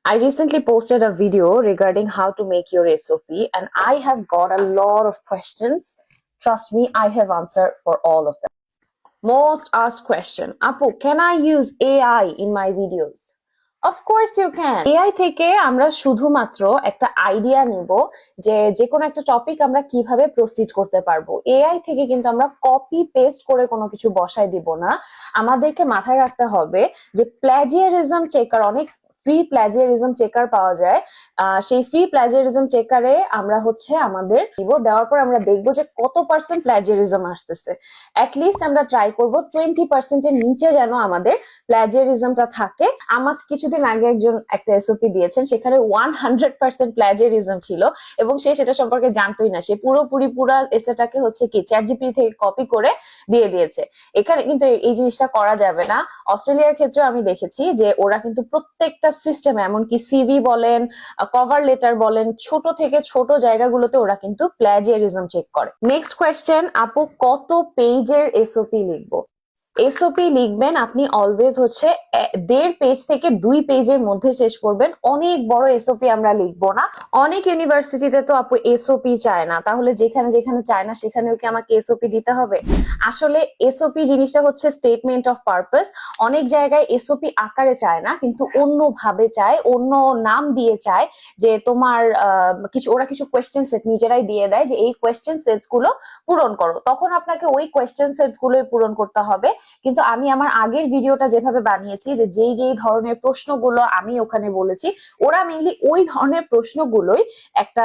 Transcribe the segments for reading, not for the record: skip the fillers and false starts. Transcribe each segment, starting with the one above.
I recently posted a video regarding how to make your SOP, and I have got a lot of questions. Trust me, I have answered for all of them. Most asked question, Apu, can I use AI in my videos? Of course you can. AI থেকে আমরা শুধুমাত্র একটা idea নিব যে কোনো একটা topic আমরা কিভাবে প্রসিড করতে পারবো। এআই থেকে কিন্তু আমরা কপি পেস্ট করে কোনো কিছু বসাই দিব না। আমাদেরকে মাথায় রাখতে হবে যে প্ল্যাজিয়ারিজম চেকার, অনেক ফ্রি প্ল্যাজিয়ারিজম চেকার পাওয়া যায়। সেই ফ্রি প্ল্যাজিয়ারিজম চেকারে আমরা আমাদের দিব, দেওয়ার পর আমরা দেখবো যে কত পার্সেন্ট প্ল্যাজিয়ারিজম আসতেছে। অ্যাটলিস্ট আমরা ট্রাই করবো 20% এর নিচে যেন আমাদের প্ল্যাজিয়ারিজমটা থাকে। আমাকে কিছুদিন আগে একজন একটা এসওপি দিয়েছেন, সেখানে 100% প্ল্যাজিয়ারিজম ছিল এবং সে সেটা সম্পর্কে জানতোই না। সে পুরোপুরি পুরা এসেটাকে কি চ্যাটজিপিটি থেকে কপি করে দিয়ে দিয়েছে। এখানে কিন্তু এই জিনিসটা করা যাবে না। অস্ট্রেলিয়ার ক্ষেত্রে আমি দেখেছি যে ওরা কিন্তু প্রত্যেকটা সিস্টেমে, এমনকি সিভি বলেন, কভার লেটার বলেন, ছোট থেকে ছোট জায়গাগুলোতে ওরা কিন্তু প্ল্যাজিয়ারিজম চেক করে। নেক্সট কোয়েশ্চেন, আপু কত পেজের এসওপি লিখবো? এসওপি লিখবেন আপনি অলওয়েজ 1.5 পেজ থেকে 2 পেজের মধ্যে শেষ করবেন। অনেক বড় এসওপি আমরা লিখবো না। অনেক ইউনিভার্সিটিতে তো আপু এসওপি চায় না, তাহলে যেখানে যেখানে চায় না সেখানেও কি আমাকে এসওপি দিতে হবে? আসলে এসওপি জিনিসটা স্টেটমেন্ট অফ পারপাস। অনেক জায়গায় এসওপি আকারে চায় না, কিন্তু অন্য ভাবে চায়, অন্য নাম দিয়ে চায় যে তোমার ওরা কিছু কোয়েশ্চেন সেট নিজেরাই দিয়ে দেয় যে এই কোয়েশ্চেন সেটস গুলো পূরণ করো, তখন আপনাকে ওই কোয়েশ্চেন সেটস গুলোই পূরণ করতে হবে। কিন্তু আমি আমার আগের ভিডিওটা যেভাবে বানিয়েছি, যে যেই ধরনের প্রশ্নগুলো আমি ওখানে বলেছি, ওরা মেইনলি ওই ধরনের প্রশ্নগুলোই একটা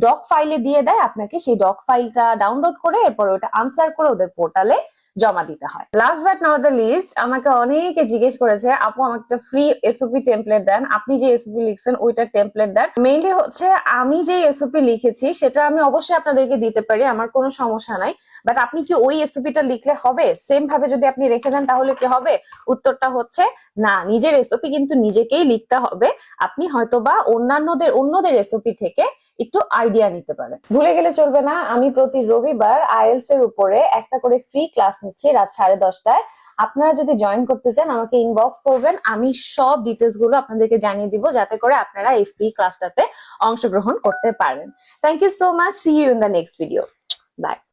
ডক ফাইলে দিয়ে দেয় আপনাকে। সেই ডক ফাইলটা ডাউনলোড করে এরপর ওটা আনসার করে ওদের পোর্টালে জমা দিতে হয়। Last but not the least, আমাকে অনেকে জিজ্ঞেস করেছে, আপু আমাকে একটা ফ্রি এসওপি টেমপ্লেট দেন, আপনি যে এসওপি লিখছেন ওইটার টেমপ্লেট দেন। মেইনলি আমি যে এসওপি লিখেছি সেটা আমি অবশ্যই আপনাদেরকে দিতে পারি, আমার কোনো সমস্যা নাই। বাট আপনি কি ওই এসওপিটা লিখলে হবে? সেম ভাবে যদি আপনি রেখে দেন তাহলে কি হবে? উত্তরটা না, নিজের এসওপি কিন্তু নিজেকেই লিখতে হবে। আপনি হয়তোবা অন্যদের এসওপি থেকে একটু আইডিয়া নিতে পারেন। ভুলে গেলে চলবে না, আমি প্রতি রবিবার আইএলটিএস এর উপরে একটা করে ফ্রি ক্লাস নিচ্ছি রাত 10:30টায়। আপনারা যদি জয়েন করতে চান আমাকে ইনবক্স করবেন, আমি সব ডিটেলস গুলো আপনাদেরকে জানিয়ে দিব, যাতে করে আপনারা এই ফ্রি ক্লাসটাতে অংশগ্রহণ করতে পারেন। Thank you so much, see you in the next video, by.